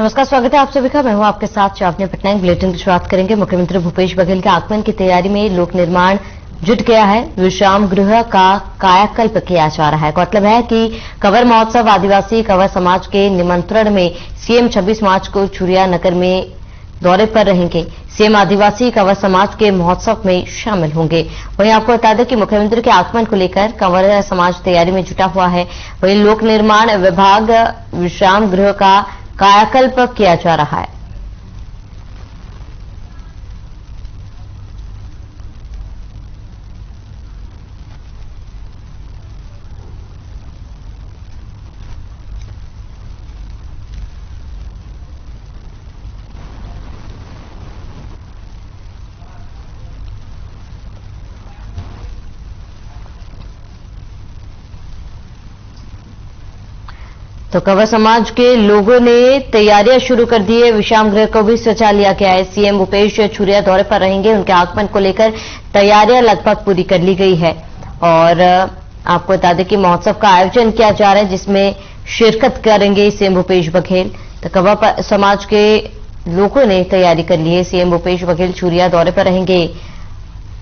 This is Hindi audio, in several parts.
नमस्कार, स्वागत है आप सभी का। मैं हूं आपके साथ चावनी पटनायक। बुलेटिन की शुरुआत करेंगे। मुख्यमंत्री भूपेश बघेल के आगमन की तैयारी में लोक निर्माण जुट गया है। विश्राम गृह का कायाकल्प किया जा रहा है। गौरतलब है कि कंवर महोत्सव आदिवासी कंवर समाज के निमंत्रण में सीएम 26 मार्च को चुरिया नगर में दौरे पर रहेंगे। सीएम आदिवासी कंवर समाज के महोत्सव में शामिल होंगे। वहीं आपको बता दें कि मुख्यमंत्री के आगमन को लेकर कंवर समाज तैयारी में जुटा हुआ है। वहीं लोक निर्माण विभाग विश्राम गृह का कायाकल्प किया जा रहा है। तो कंवर समाज के लोगों ने तैयारियां शुरू कर दी है। विश्राम गृह को भी सजा लिया गया है। सीएम भूपेश चुरिया दौरे पर रहेंगे। उनके आगमन को लेकर तैयारियां लगभग पूरी कर ली गई है। और आपको बता दें कि महोत्सव का आयोजन किया जा रहा है, जिसमें शिरकत करेंगे सीएम भूपेश बघेल। तो कंवर समाज के लोगों ने तैयारी कर ली है। सीएम भूपेश बघेल चुरिया दौरे पर रहेंगे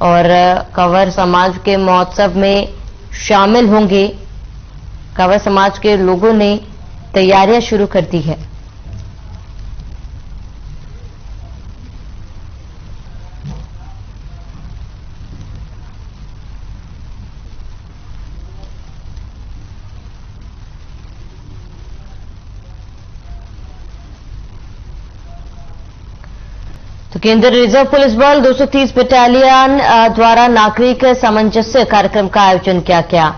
और कंवर समाज के महोत्सव में शामिल होंगे। कंवर समाज के लोगों ने तैयारियां शुरू कर दी है। तो केंद्रीय रिजर्व पुलिस बल 230 बटालियन द्वारा नागरिक सामंजस्य कार्यक्रम का आयोजन किया गया।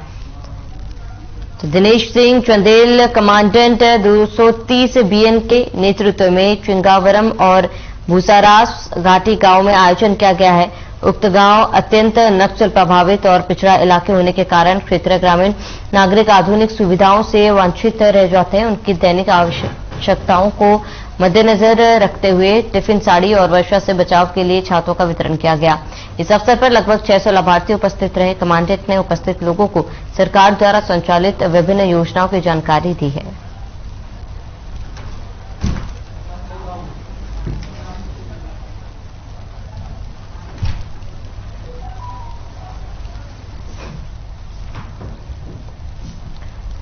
तो दिनेश सिंह चंदेल कमांडेंट 230 बीएन के नेतृत्व में चिंगावरम और भूसारास घाटी गांव में आयोजन किया गया है। उक्त गांव अत्यंत नक्सल प्रभावित और पिछड़ा इलाके होने के कारण क्षेत्रीय ग्रामीण नागरिक आधुनिक सुविधाओं से वंचित रह जाते हैं। उनकी दैनिक आवश्यकताओं को मद्देनजर रखते हुए टिफिन, साड़ी और वर्षा से बचाव के लिए छातों का वितरण किया गया। इस अवसर पर लगभग 600 लाभार्थी उपस्थित रहे। कमांडेंट ने उपस्थित लोगों को सरकार द्वारा संचालित विभिन्न योजनाओं की जानकारी दी है।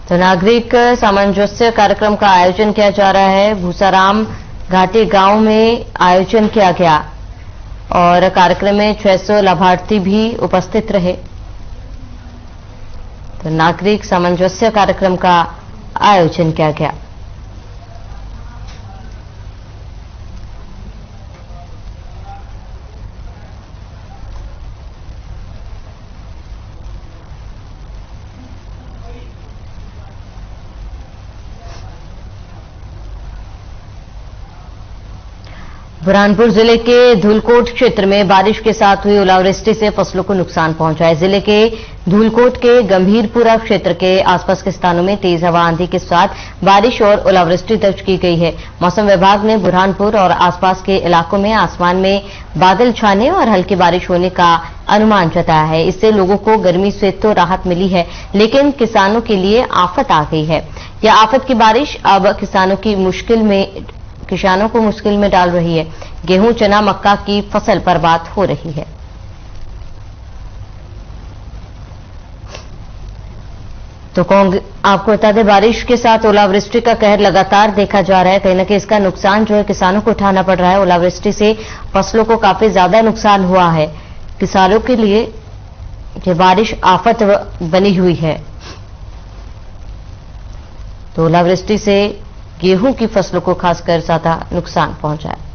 तो नागरिक सामंजस्य कार्यक्रम का आयोजन किया जा रहा है। भूसाराम घाटी गांव में आयोजन किया गया और कार्यक्रम में 600 लाभार्थी भी उपस्थित रहे। तो नागरिक सामंजस्य कार्यक्रम का आयोजन किया गया। बुरहानपुर जिले के धूलकोट क्षेत्र में बारिश के साथ हुई ओलावृष्टि से फसलों को नुकसान पहुंचा है। जिले के धूलकोट के गंभीरपुरा क्षेत्र के आसपास के स्थानों में तेज हवा आंधी के साथ बारिश और ओलावृष्टि दर्ज की गई है। मौसम विभाग ने बुरहानपुर और आसपास के इलाकों में आसमान में बादल छाने और हल्की बारिश होने का अनुमान जताया है। इससे लोगों को गर्मी से तो राहत मिली है, लेकिन किसानों के लिए आफत आ गई है। यह आफत की बारिश अब किसानों को मुश्किल में डाल रही है। गेहूं, चना, मक्का की फसल बर्बाद हो रही है। तो आपको बता दें, बारिश के साथ ओलावृष्टि का कहर लगातार देखा जा रहा है। कहीं न कहीं इसका नुकसान जो है किसानों को उठाना पड़ रहा है। ओलावृष्टि से फसलों को काफी ज्यादा नुकसान हुआ है। किसानों के लिए ये बारिश आफत बनी हुई है। तो ओलावृष्टि से गेहूं की फसलों को खासकर ज्यादा नुकसान पहुंचा है।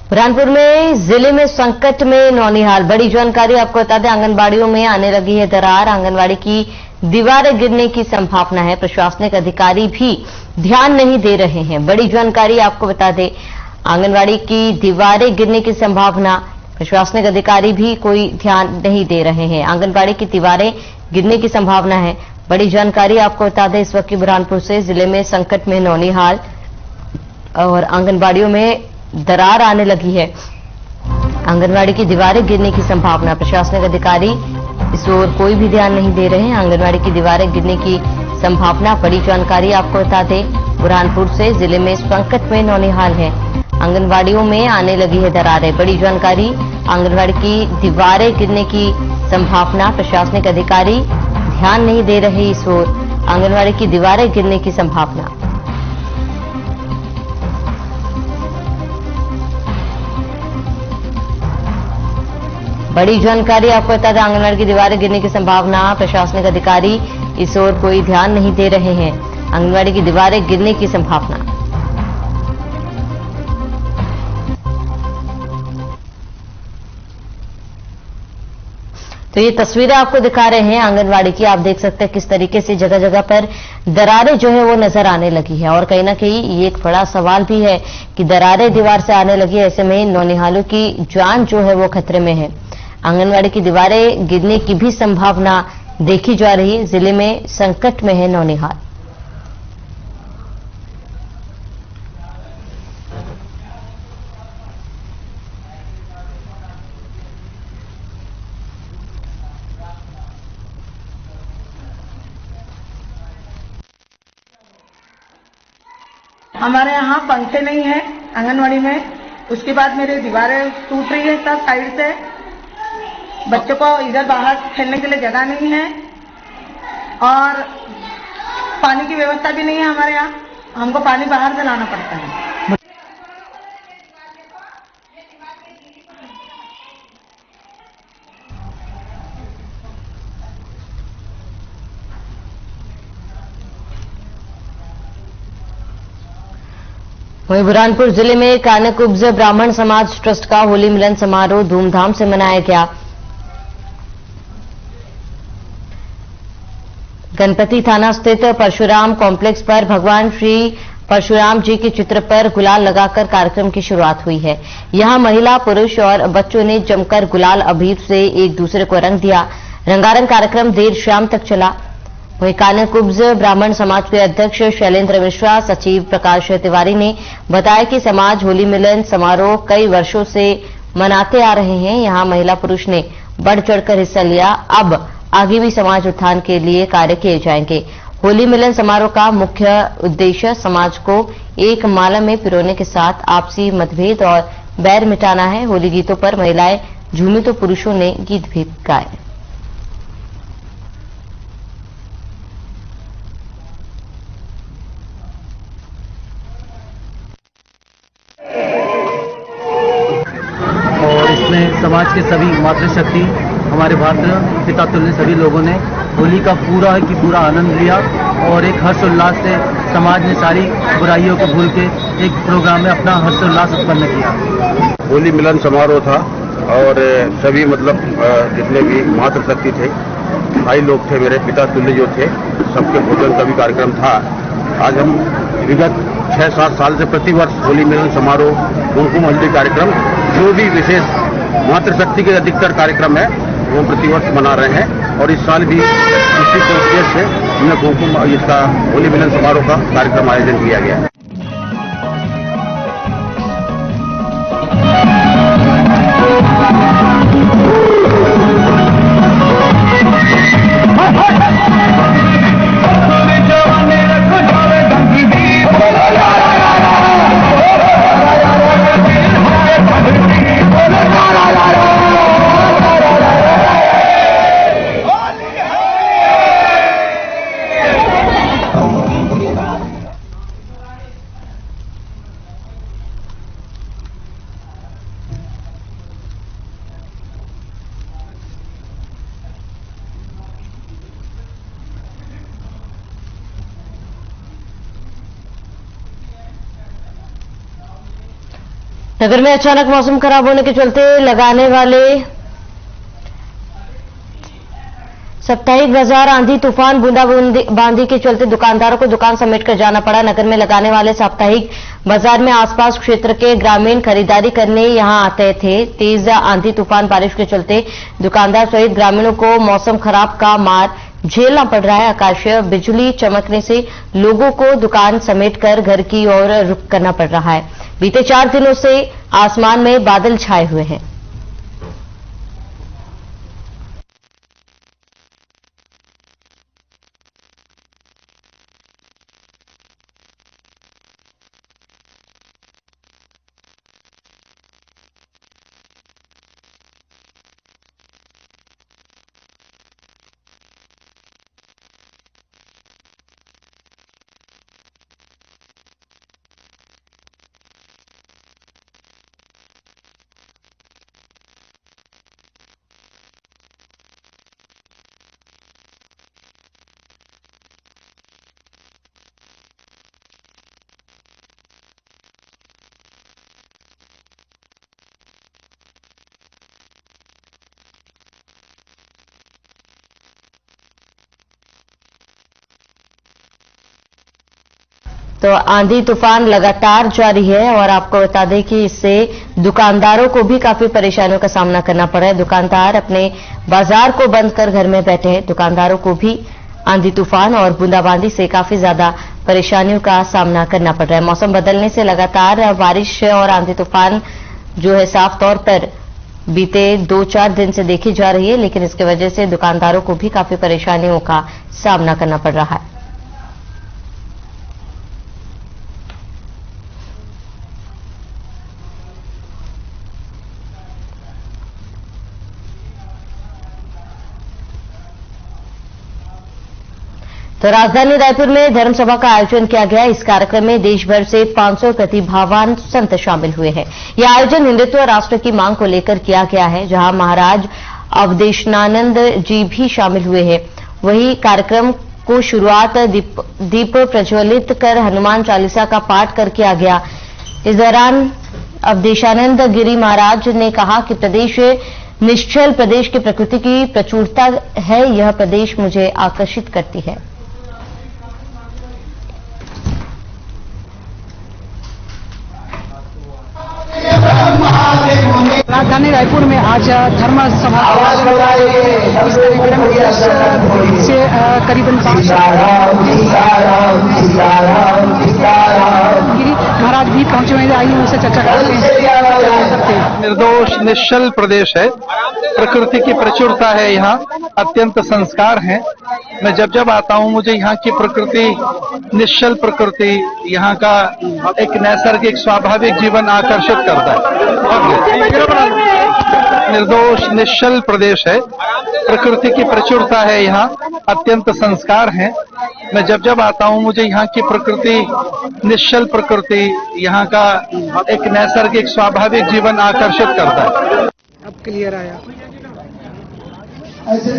बुरहानपुर में जिले में संकट में नौनिहाल। बड़ी जानकारी आपको बता दें, आंगनबाड़ियों में आने लगी है दरार। आंगनबाड़ी की दीवारें गिरने की संभावना है। प्रशासनिक अधिकारी भी ध्यान नहीं दे रहे हैं। बड़ी जानकारी आपको बता दें, आंगनबाड़ी की दीवारें गिरने की संभावना, प्रशासनिक अधिकारी भी कोई ध्यान नहीं दे रहे हैं। आंगनबाड़ी की दीवारें गिरने की संभावना है। बड़ी जानकारी आपको बता दें, इस वक्त की बुरहानपुर से जिले में संकट में नौनिहाल और आंगनबाड़ियों में दरार आने लगी है। आंगनबाड़ी की दीवारें गिरने की संभावना। प्रशासनिक अधिकारी इस ओर कोई भी ध्यान नहीं दे रहे हैं। आंगनबाड़ी की दीवारें गिरने की संभावना। बड़ी जानकारी आपको बता दें, बुरहानपुर से जिले में संकट में नौनिहाल है। आंगनबाड़ियों में आने लगी है दरारें। बड़ी जानकारी, आंगनबाड़ी की दीवारें गिरने की संभावना। प्रशासनिक अधिकारी ध्यान नहीं दे रहे इस ओर। आंगनबाड़ी की दीवारें गिरने की संभावना। बड़ी जानकारी आपको बता दें, आंगनबाड़ी की दीवारें गिरने की संभावना। प्रशासनिक अधिकारी इस ओर कोई ध्यान नहीं दे रहे हैं। आंगनबाड़ी की दीवारें गिरने की संभावना। तो ये तस्वीरें आपको दिखा रहे हैं आंगनबाड़ी की। आप देख सकते हैं किस तरीके से जगह जगह पर दरारें जो है वो नजर आने लगी है। और कहीं ना कहीं ये एक बड़ा सवाल भी है कि दरारें दीवार से आने लगी है, ऐसे में नौनिहालों की जान जो है वो खतरे में है। आंगनबाड़ी की दीवारें गिरने की भी संभावना देखी जा रही है। जिले में संकट में है नौनिहाल। हमारे यहाँ पंखे नहीं है आंगनवाड़ी में। उसके बाद मेरी दीवारें टूट रही है सब साइड से। बच्चों को इधर बाहर खेलने के लिए जगह नहीं है और पानी की व्यवस्था भी नहीं है हमारे यहाँ। हमको पानी बाहर से लाना पड़ता है। वहीं बुरहानपुर जिले में कानकुब्ज ब्राह्मण समाज ट्रस्ट का होली मिलन समारोह धूमधाम से मनाया गया। गणपति थाना स्थित परशुराम कॉम्प्लेक्स पर भगवान श्री परशुराम जी के चित्र पर गुलाल लगाकर कार्यक्रम की शुरुआत हुई है। यहां महिला, पुरुष और बच्चों ने जमकर गुलाल अबीर से एक दूसरे को रंग दिया। रंगारंग कार्यक्रम देर शाम तक चला। वहीं कानकुब्ज ब्राह्मण समाज के अध्यक्ष शैलेंद्र मिश्रा, सचिव प्रकाश तिवारी ने बताया कि समाज होली मिलन समारोह कई वर्षों से मनाते आ रहे हैं। यहां महिला पुरुष ने बढ़ चढ़कर हिस्सा लिया। अब आगे भी समाज उत्थान के लिए कार्य किए जाएंगे। होली मिलन समारोह का मुख्य उद्देश्य समाज को एक माला में पिरोने के साथ आपसी मतभेद और बैर मिटाना है। होली गीतों पर महिलाएं झूमी तो पुरुषों ने गीत भी गाए। समाज के सभी मातृशक्ति, हमारे भारत पिता तुल्य सभी लोगों ने होली का पूरा की पूरा आनंद लिया और एक हर्षोल्लास से समाज ने सारी बुराइयों को भूल के एक प्रोग्राम में अपना हर्षोल्लास उत्पन्न किया। होली मिलन समारोह था और सभी जितने भी मातृशक्ति थे, भाई लोग थे, मेरे पिता तुल्य जो थे, सबके भोजन का भी कार्यक्रम था। आज हम विगत 6-7 साल से प्रतिवर्ष होली मिलन समारोह, कुमकुम हल्दी कार्यक्रम, जो भी विशेष मातृशक्ति के अधिकतर कार्यक्रम है वो प्रतिवर्ष मना रहे हैं। और इस साल भी इसी के उद्देश्य से हमने कुमकुम इसका होली मिलन समारोह का कार्यक्रम आयोजन किया गया है। नगर में अचानक मौसम खराब होने के चलते लगाने वाले साप्ताहिक बाजार आंधी तूफान बूंदाबांदी के चलते दुकानदारों को दुकान समेट कर जाना पड़ा। नगर में लगाने वाले साप्ताहिक बाजार में आसपास क्षेत्र के ग्रामीण खरीदारी करने यहां आते थे। तेज आंधी तूफान बारिश के चलते दुकानदार सहित ग्रामीणों को मौसम खराब का मार झेलना पड़ रहा है। आकाशीय बिजली चमकने से लोगों को दुकान समेटकर घर की ओर रुख करना पड़ रहा है। बीते 4 दिनों से आसमान में बादल छाए हुए हैं। तो आंधी तूफान लगातार जारी है और आपको बता दें कि इससे दुकानदारों को भी काफी परेशानियों का सामना करना पड़ा है। दुकानदार अपने बाजार को बंद कर घर में बैठे हैं। दुकानदारों को भी आंधी तूफान और बूंदाबांदी से काफी ज्यादा परेशानियों का सामना करना पड़ रहा है। मौसम बदलने से लगातार बारिश और आंधी तूफान जो है साफ तौर पर बीते 2-4 दिन से देखी जा रही है, लेकिन इसकी वजह से दुकानदारों को भी काफी परेशानियों का सामना करना पड़ रहा है। तो राजधानी रायपुर में धर्मसभा का आयोजन किया गया। इस कार्यक्रम में देश भर से 500 प्रतिभावान संत शामिल हुए हैं। यह आयोजन हिंदुत्व राष्ट्र की मांग को लेकर किया गया है, जहां महाराज अवधेशानंद जी भी शामिल हुए हैं। वहीं कार्यक्रम को शुरुआत दीप प्रज्वलित कर हनुमान चालीसा का पाठ कर किया गया। इस दौरान अवधेशानंद गिरी महाराज ने कहा कि प्रदेश निश्चल प्रदेश की प्रकृति की प्रचुरता है, यह प्रदेश मुझे आकर्षित करती है। राजधानी रायपुर में आज धर्म सभा इस कार्यक्रम से करीबन 500 महाराज भी पहुंचे हुए। आइए उनसे चर्चा करते हैं। निर्दोष निश्चल प्रदेश है, प्रकृति की प्रचुरता है, यहाँ अत्यंत संस्कार हैं। मैं जब जब आता हूँ मुझे यहाँ की प्रकृति, निश्चल प्रकृति, यहाँ का एक नैसर्गिक स्वाभाविक जीवन आकर्षित करता है। निर्दोष निश्चल प्रदेश है, प्रकृति की प्रचुरता है, यहाँ अत्यंत संस्कार हैं। मैं जब जब आता हूँ मुझे यहाँ की प्रकृति, निश्चल प्रकृति, यहाँ का एक नैसर्गिक स्वाभाविक जीवन आकर्षित करता है। अब क्लियर आया। ऐसे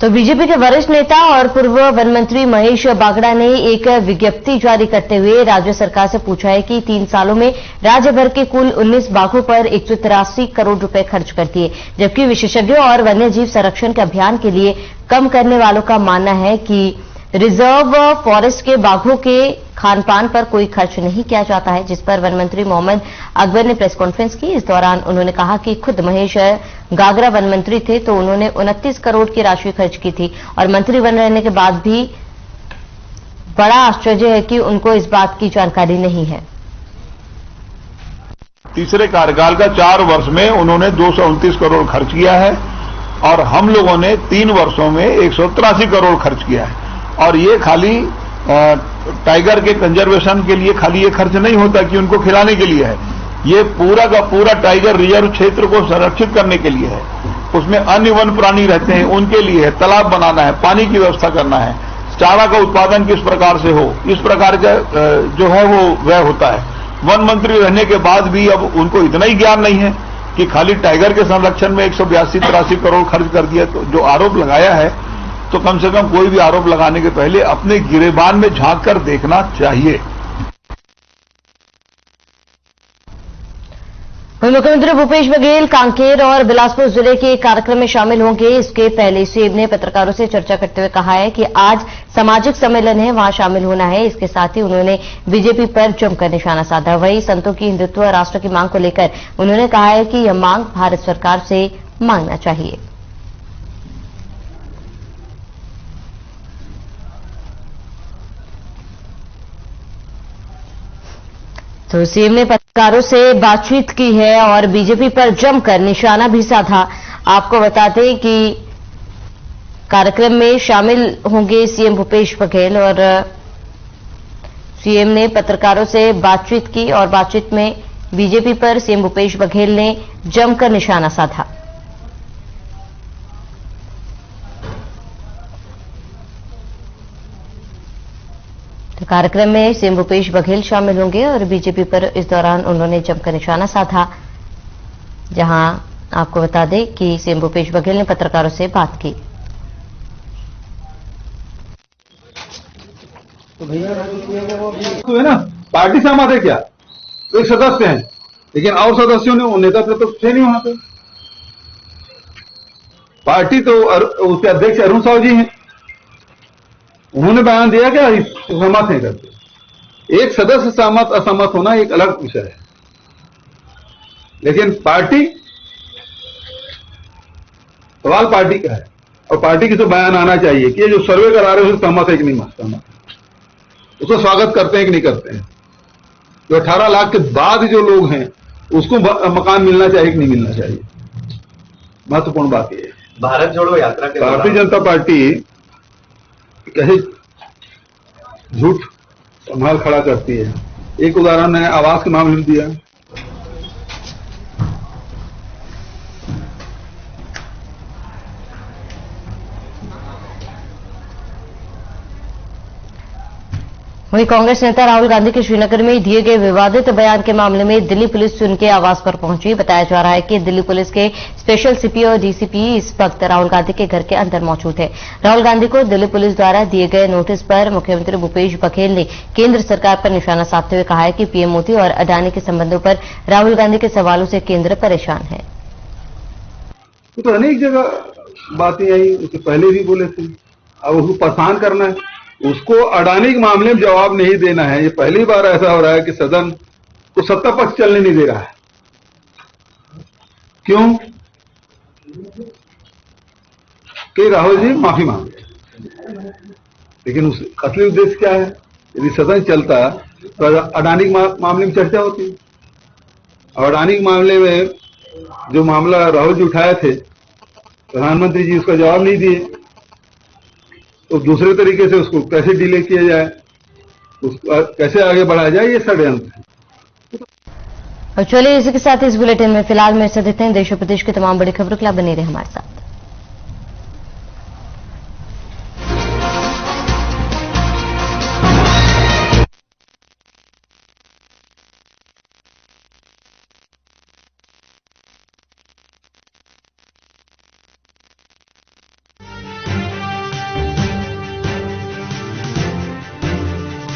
तो बीजेपी के वरिष्ठ नेता और पूर्व वन मंत्री महेश बागड़ा ने एक विज्ञप्ति जारी करते हुए राज्य सरकार से पूछा है कि 3 सालों में राज्य भर के कुल 19 बाघों पर 183 करोड़ रुपए खर्च कर दिए, जबकि विशेषज्ञों और वन्यजीव संरक्षण के अभियान के लिए कम करने वालों का मानना है कि रिजर्व फॉरेस्ट के बाघों के खानपान पर कोई खर्च नहीं किया जाता है, जिस पर वन मंत्री मोहम्मद अकबर ने प्रेस कॉन्फ्रेंस की। इस दौरान उन्होंने कहा कि खुद महेश गागरा वन मंत्री थे तो उन्होंने 29 करोड़ की राशि खर्च की थी और मंत्री बन रहने के बाद भी बड़ा आश्चर्य है कि उनको इस बात की जानकारी नहीं है। तीसरे कार्यकाल का 4 वर्ष में उन्होंने 229 करोड़ खर्च किया है और हम लोगों ने 3 वर्षों में 183 करोड़ खर्च किया है। और ये खाली टाइगर के कंजर्वेशन के लिए खाली ये खर्च नहीं होता कि उनको खिलाने के लिए है, ये पूरा का पूरा टाइगर रिजर्व क्षेत्र को संरक्षित करने के लिए है। उसमें अन्य वन प्राणी रहते हैं, उनके लिए है, तालाब बनाना है, पानी की व्यवस्था करना है, चारा का उत्पादन किस प्रकार से हो, इस प्रकार का जो है वो व्यय होता है। वन मंत्री रहने के बाद भी अब उनको इतना ही ज्ञान नहीं है कि खाली टाइगर के संरक्षण में 182-83 करोड़ खर्च कर दिया। तो जो आरोप लगाया है तो कम से कम कोई भी आरोप लगाने के पहले अपने गिरेबान में झांक कर देखना चाहिए। मुख्यमंत्री भूपेश बघेल कांकेर और बिलासपुर जिले के कार्यक्रम में शामिल होंगे। इसके पहले सीएम ने पत्रकारों से चर्चा करते हुए कहा है कि आज सामाजिक सम्मेलन है, वहां शामिल होना है। इसके साथ ही उन्होंने बीजेपी पर जमकर निशाना साधा। वहीं संतों की हिंदुत्व और राष्ट्र की मांग को लेकर उन्होंने कहा है कि यह मांग भारत सरकार से मांगना चाहिए। तो सीएम ने पत्रकारों से बातचीत की है और बीजेपी पर जमकर निशाना भी साधा। आपको बता दें कि कार्यक्रम में शामिल होंगे सीएम भूपेश बघेल और सीएम ने पत्रकारों से बातचीत की और बातचीत में बीजेपी पर सीएम भूपेश बघेल ने जमकर निशाना साधा। तो कार्यक्रम में सीएम भूपेश बघेल शामिल होंगे और बीजेपी पर इस दौरान उन्होंने जमकर निशाना साधा। जहां आपको बता दें कि सीएम भूपेश बघेल ने पत्रकारों से बात की। तो है ना, पार्टी सहमत है क्या? तो एक सदस्य हैं, लेकिन और सदस्यों ने नेता प्रतिपक्ष थे नहीं वहां पे। पार्टी तो उसके अध्यक्ष अरुण साहू जी हैं, उन्होंने बयान दिया क्या सहमत है करके। एक सदस्य सहमत असहमत होना एक अलग विषय है, लेकिन पार्टी, सवाल पार्टी का है और पार्टी की तो बयान आना चाहिए कि ये जो सर्वे करा रहे हैं उससे सहमत है कि नहीं सहमत, उसको स्वागत करते हैं कि नहीं करते हैं। जो 18 लाख के बाद जो लोग हैं उसको मकान मिलना चाहिए कि नहीं मिलना चाहिए, महत्वपूर्ण बात यह है। भारत जोड़ो यात्रा के भारतीय जनता पार्टी कैसे झूठ संभाल खड़ा करती है। एक उदाहरण मैंने आवास के मामले में दिया। वहीं कांग्रेस नेता राहुल गांधी के श्रीनगर में दिए गए विवादित बयान के मामले में दिल्ली पुलिस उनके आवास पर पहुंची। बताया जा रहा है कि दिल्ली पुलिस के स्पेशल सीपी और डीसीपी इस वक्त राहुल गांधी के घर के अंदर मौजूद है। राहुल गांधी को दिल्ली पुलिस द्वारा दिए गए नोटिस पर मुख्यमंत्री भूपेश बघेल ने केंद्र सरकार पर निशाना साधते हुए कहा है कि पीएम मोदी और अडानी के संबंधों पर राहुल गांधी के सवालों से केंद्र परेशान है। तो अनेक जगह बातें आई, उससे पहले भी बोले थे। अब उसको परेशान करना है, उसको अडानी के मामले में जवाब नहीं देना है। ये पहली बार ऐसा हो रहा है कि सदन को सत्ता पक्ष चलने नहीं दे रहा है। क्यों? कि राहुल जी माफी मांगे, लेकिन उस असली उद्देश्य क्या है? यदि सदन चलता तो अडानी के मामले में चर्चा होती। और अडानी के मामले में जो मामला राहुल जी उठाए थे, प्रधानमंत्री जी उसका जवाब नहीं दिए, तो दूसरे तरीके से उसको कैसे डिले किया जाए, उसको कैसे आगे बढ़ाया जाए, ये षड्यंत्र है। और चलिए इसी के साथ इस बुलेटिन में फिलहाल में से देते हैं। देश और प्रदेश की तमाम बड़ी खबरों के लिए बने रहे हमारे साथ।